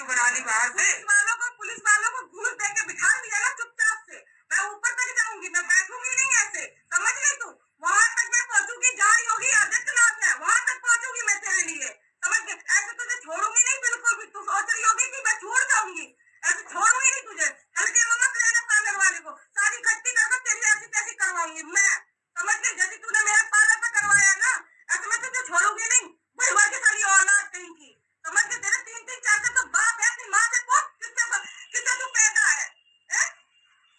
Video बना ली बाहर से। पुलिस वालों को घूस दे के बिठा दिया ना चुपचाप से। मैं ऊपर तक जाऊंगी, मैं बैठूंगी नहीं ऐसे, समझ गई तू? वहां तक मैं पहुंचूंगी जहाँ योगी आदित्यनाथ है, वहां तक पहुंचूंगी मैं तेरे लिए, समझ गई? ऐसे तुझे छोड़ूंगी नहीं बिल्कुल भी। तू सोच रही होगी कि मैं छोड़ जाऊंगी, ऐसे छोड़ूंगी नहीं तुझे। हल्के में मत रहना पार्लर वाले को, सारी इकट्ठी कर तेरी ऐसी तैसी करवाऊंगी मैं, समझ गई? जैसे तूने मेरे पार्लर पे करवाया ना, ऐसे मैं तुझे छोड़ूंगी नहीं। बढ़ बढ़ के सारी औलाद कहीं की, समझ के? तेरे तीन तीन चार चार तो बाप है, अपनी माँ से पूछ किससे तू पैदा है?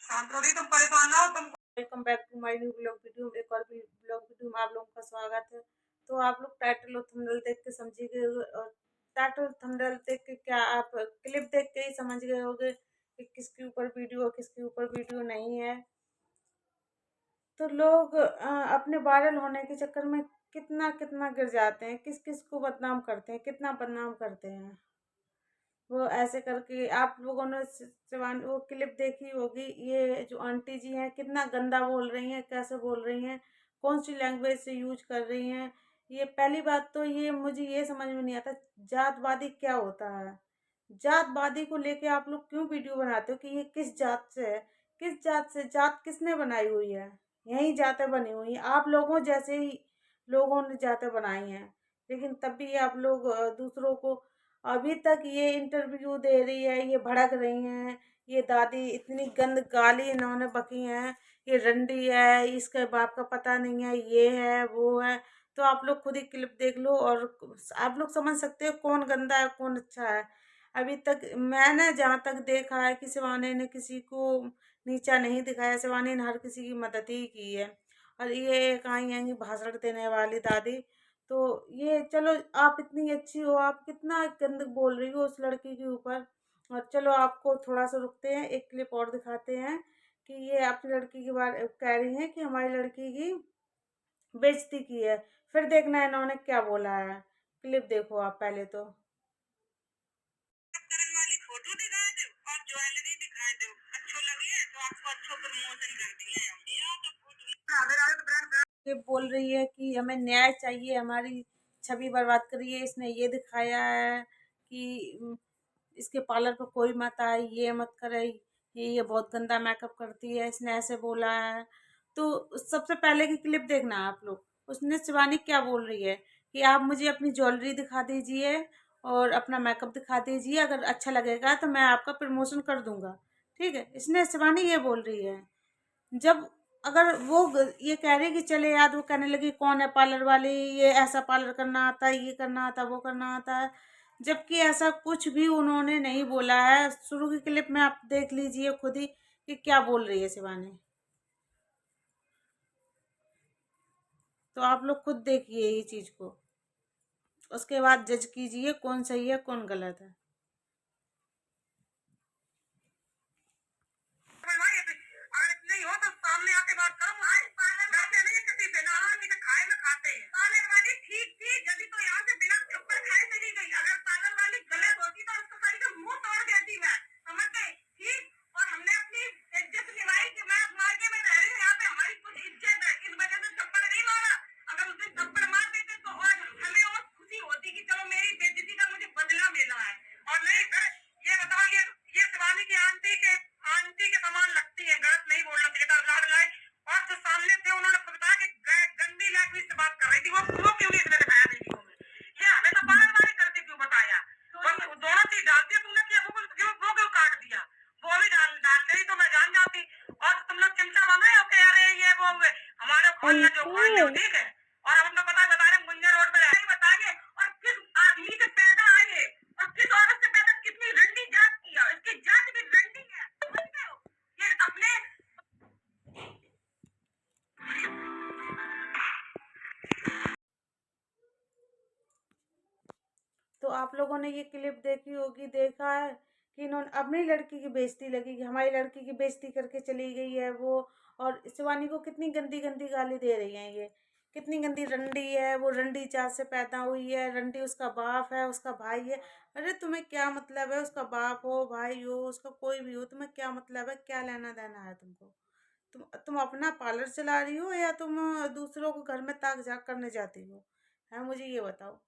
शांत रहो, तुम परेशान ना हो तुम। Welcome back to my new blog video. एक और भी ब्लॉग वीडियो में आप लोगों का स्वागत है। तो आप लोग टाइटल और थंबनेल देख के समझ गए होंगे, और टाइटल थंबनेल देख के क्या आप क्लिप देख के ही समझ गए होंगे कि किसके ऊपर वीडियो किसके ऊपर वीडियो नहीं है। तो लोग अपने वायरल होने के चक्कर में कितना कितना गिर जाते हैं, किस किस को बदनाम करते हैं, कितना बदनाम करते हैं। वो ऐसे करके आप लोगों ने शिवानी वो क्लिप देखी होगी, ये जो आंटी जी हैं कितना गंदा बोल रही हैं, कैसे बोल रही हैं, कौन सी लैंग्वेज से यूज कर रही हैं। ये पहली बात तो ये मुझे ये समझ में नहीं आता जातवादी क्या होता है। जातवादी को लेके आप लोग क्यों वीडियो बनाते हो कि ये किस जात से है, किस जात से, जात किसने बनाई हुई है? यही जातें बनी हुई हैं, आप लोगों जैसे ही लोगों ने जातें बनाई हैं। लेकिन तब भी आप लोग दूसरों को, अभी तक ये इंटरव्यू दे रही है, ये भड़क रही हैं, ये दादी इतनी गंद गाली इन्होंने बकी हैं, ये रंडी है, इसके बाप का पता नहीं है, ये है वो है। तो आप लोग खुद ही क्लिप देख लो और आप लोग समझ सकते हो कौन गंदा है कौन अच्छा है। अभी तक मैंने जहाँ तक देखा है कि शिवानी ने किसी को नीचा नहीं दिखाया, शिवानी ने हर किसी की मदद ही की है। और ये कहीं आएंगी भाषण देने वाली दादी, तो ये चलो आप इतनी अच्छी हो, आप कितना गंद बोल रही हो उस लड़की के ऊपर। और चलो आपको थोड़ा सा रुकते हैं, एक क्लिप और दिखाते हैं कि ये अपनी लड़की के बारे कह रही हैं कि हमारी लड़की की बेइज्जती की है। फिर देखना इन्होंने क्या बोला है, क्लिप देखो आप पहले तो। वाली फोटो दिखा दो और ज्वेलरी दिखा दो, अच्छो लगे तो आपको अच्छो प्रमोशन कर दिए हम। या तो फोटो अगर आए तो ब्रांड ये बोल रही है कि हमें न्याय चाहिए, हमारी छवि बर्बाद करी है, इसने ये दिखाया है कि इसके पार्लर पर कोई मत आए, ये मत करे, ये बहुत गंदा मेकअप करती है, इसने ऐसे बोला है। तो सबसे पहले की क्लिप देखना आप लोग, उसने शिवानी क्या बोल रही है कि आप मुझे अपनी ज्वेलरी दिखा दीजिए और अपना मेकअप दिखा दीजिए, अगर अच्छा लगेगा तो मैं आपका प्रमोशन कर दूंगा, ठीक है। इसने शिवानी ये बोल रही है। जब अगर वो ये कह रही कि चले याद, वो कहने लगी कौन है पार्लर वाली, ये ऐसा पार्लर करना आता है, ये करना आता है, वो करना आता है, जबकि ऐसा कुछ भी उन्होंने नहीं बोला है। शुरू की क्लिप में आप देख लीजिए खुद ही कि क्या बोल रही है शिवानी। तो आप लोग खुद देखिए ये चीज को, उसके बाद जज कीजिए कौन सही है कौन गलत है। नहीं हो तो सामने आके बात करो। डरते नहीं किसी से, ना किसी से खाए ना खाते हैं। पार्लर वाली ठीक थी, यदि तो यहाँ से बिना चक्कर खाए चली गई। अगर पार्लर वाली गलत होती तो उसको सारी का मुंह तोड़ देती मैं, समझ गई? ठीक। और हमने अपनी इज्जत निभाई कि मैं मार्के में रह रही हूँ, यहाँ पे हमारी कुछ इज्जत है, इस वजह से थप्पड़ नहीं मारा। अगर उस दिन थप्पड़ मार देते तो आज हमें और खुशी होती कि चलो मेरी बेइज्जती का मुझे बदला मिला है। और नहीं सर, ये बताओ, ये शिवानी की आंटी के समान लगती है, गलत नहीं बोलना चाहिए था। लाड लाए और जो सामने थे उन्होंने बताया कि गंदी लैंग्वेज से बात कर रही थी, वो क्यों नहीं इसने दिखाया वीडियो में? ये हमें तो बार करके क्यों बताया? दोनों चीज डालती है तुमने, कि वो क्यों काट दिया? वो भी डाल रही तो मैं जान जाती। और तुम लोग चिंता मत हो कि यार ये वो हमारे खोल ले जो खोल ले, ठीक है। और हम तो बता रहे गुंजर रोड पे ही बताएंगे, और किस आदमी से पैदा आए और किस औरत से पैदा, कितनी रंडी जात की है, इसकी जात भी रंडी है, समझते हो? ये अपने तो आप लोगों ने ये क्लिप देखी होगी, देखा है कि इन्होंने अपनी लड़की की बेइज्जती लगी कि हमारी लड़की की बेइज्जती करके चली गई है वो। और शिवानी को कितनी गंदी गंदी गाली दे रही हैं, ये कितनी गंदी रंडी है, वो रंडी जात से पैदा हुई है, रंडी उसका बाप है, उसका भाई है। अरे तुम्हें क्या मतलब है, उसका बाप हो भाई हो उसका कोई भी हो, तुम्हें क्या मतलब है, क्या लेना देना है तुमको? तुम अपना पार्लर चला रही हो या तुम दूसरों को घर में ताक झाक करने जाती हो, है मुझे ये बताओ।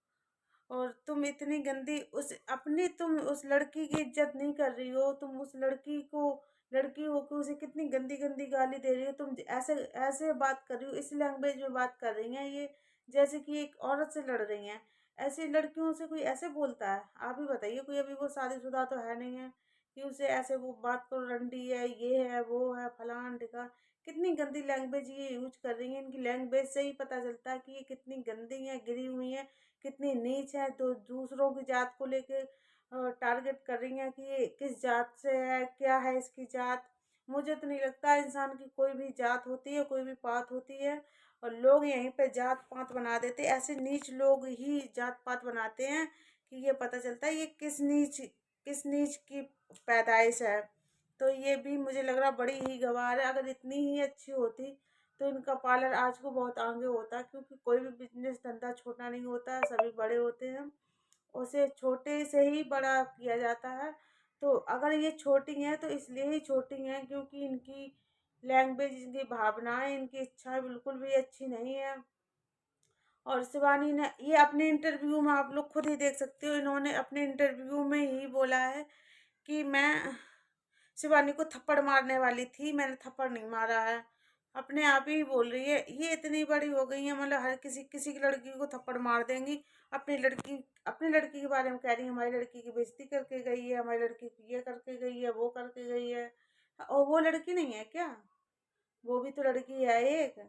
और तुम इतनी गंदी तुम उस लड़की की इज्जत नहीं कर रही हो, तुम उस लड़की हो के उसे कितनी गंदी गंदी गाली दे रही हो, तुम ऐसे ऐसे बात कर रही हो, इस लैंग्वेज में बात कर रही हैं ये, जैसे कि एक औरत से लड़ रही हैं। ऐसी लड़कियों से कोई ऐसे बोलता है? आप ही बताइए, कोई अभी वो शादीशुदा तो है नहीं है कि उसे ऐसे वो बात करो, रंडी है, ये है, वो है, फलान ढिका। कितनी गंदी लैंग्वेज ये यूज कर रही हैं, इनकी लैंग्वेज से ही पता चलता है कि ये कितनी गंदी है, गिरी हुई है, कितनी नीच है। तो दूसरों की जात को लेके टारगेट कर रही हैं कि ये किस जात से है, क्या है इसकी जात। मुझे तो नहीं लगता इंसान की कोई भी जात होती है, कोई भी पात होती है, और लोग यहीं पे जात पात बना देते। ऐसे नीच लोग ही जात पात बनाते हैं कि ये पता चलता है ये किस नीच की पैदाइश है। तो ये भी मुझे लग रहा बड़ी ही गवार है। अगर इतनी ही अच्छी होती तो इनका पार्लर आज को बहुत आगे होता, क्योंकि कोई भी बिजनेस धंधा छोटा नहीं होता है, सभी बड़े होते हैं, उसे छोटे से ही बड़ा किया जाता है। तो अगर ये छोटी हैं तो इसलिए ही छोटी हैं क्योंकि इनकी लैंग्वेज, इनकी भावनाएं, इनकी इच्छाएं बिल्कुल भी अच्छी नहीं है। और शिवानी ने ये अपने इंटरव्यू में, आप लोग खुद ही देख सकते हो, इन्होंने अपने इंटरव्यू में ही बोला है कि मैं शिवानी को थप्पड़ मारने वाली थी, मैंने थप्पड़ नहीं मारा है। अपने आप ही बोल रही है। ये इतनी बड़ी हो गई है, मतलब हर किसी किसी की लड़की को थप्पड़ मार देंगी। अपनी लड़की के बारे में कह रही है, हमारी लड़की की बेइज्जती करके गई है, हमारी लड़की की ये करके गई है, वो करके गई है। और वो लड़की नहीं है क्या? वो भी तो लड़की है एक।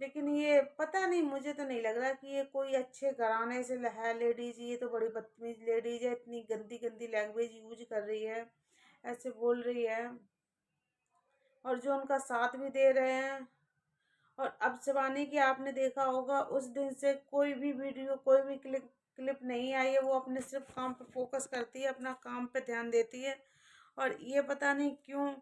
लेकिन ये पता नहीं, मुझे तो नहीं लग रहा कि ये कोई अच्छे घराने से है लेडीज। ये तो बड़ी बदतमीज लेडीज है, इतनी गंदी गंदी लैंग्वेज यूज कर रही है, ऐसे बोल रही है। और जो उनका साथ भी दे रहे हैं। और अब शिवानी की आपने देखा होगा, उस दिन से कोई भी वीडियो, कोई भी क्लिप क्लिप नहीं आई है। वो अपने सिर्फ काम पे फोकस करती है, अपना काम पे ध्यान देती है। और ये पता नहीं क्यों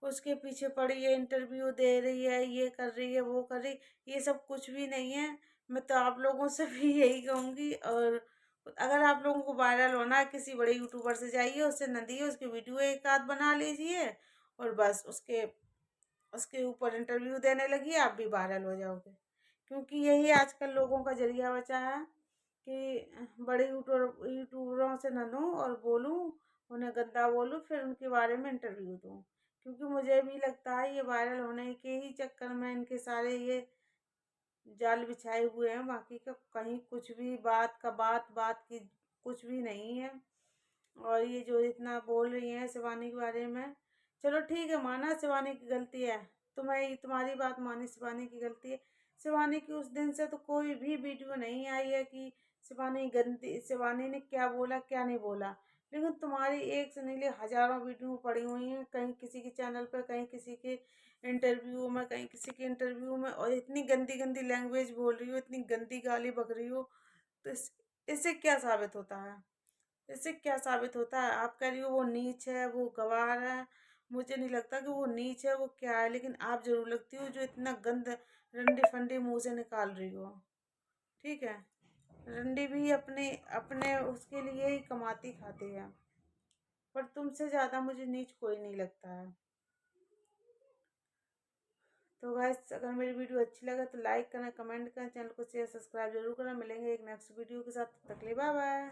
उसके पीछे पड़ी है, इंटरव्यू दे रही है, ये कर रही है, वो कर रही। ये सब कुछ भी नहीं है। मैं तो आप लोगों से भी यही कहूँगी। और अगर आप लोगों को वायरल होना है, किसी बड़े यूट्यूबर से जाइए, उससे न दिए, उसकी वीडियो एक आध बना लीजिए, और बस उसके उसके ऊपर इंटरव्यू देने लगी, आप भी वायरल हो जाओगे। क्योंकि यही आजकल लोगों का जरिया बचा है कि बड़े यूट्यूबरों से न लूं और बोलूं, उन्हें गंदा बोलूं, फिर उनके बारे में इंटरव्यू दूं। क्योंकि मुझे भी लगता है ये वायरल होने के ही चक्कर में इनके सारे ये जाल बिछाए हुए हैं। बाकी का कहीं कुछ भी बात की कुछ भी नहीं है। और ये जो इतना बोल रही हैं शिवानी के बारे में, चलो ठीक है, माना शिवानी की गलती है, तुम्हारी बात मानी, शिवानी की गलती है। शिवानी की उस दिन से तो कोई भी वीडियो नहीं आई है कि शिवानी ने क्या बोला क्या नहीं बोला। लेकिन तुम्हारी एक से नहीं ले हजारों वीडियो पड़ी हुई हैं, कहीं किसी के चैनल पर, कहीं किसी के इंटरव्यू में, कहीं किसी के इंटरव्यू में, और इतनी गंदी गंदी लैंग्वेज बोल रही हो, इतनी गंदी गाली बक रही हो। तो इससे क्या साबित होता है? इससे क्या साबित होता है? आप कह रही हो वो नीच है, वो गंवार है। मुझे नहीं लगता कि वो नीच है, वो क्या है, लेकिन आप जरूर लगती हो जो इतना गंद रंडी फंडी मुंह से निकाल रही हो। ठीक है, रंडी भी अपने अपने उसके लिए ही कमाती खाती है। पर तुमसे ज्यादा मुझे नीच कोई नहीं लगता है। तो गाइस, अगर मेरी वीडियो अच्छी लगे तो लाइक करना, कमेंट करना, चैनल को शेयर सब्सक्राइब जरूर करना। मिलेंगे एक नेक्स्ट वीडियो के साथ, तब तक के लिए बाय बाय।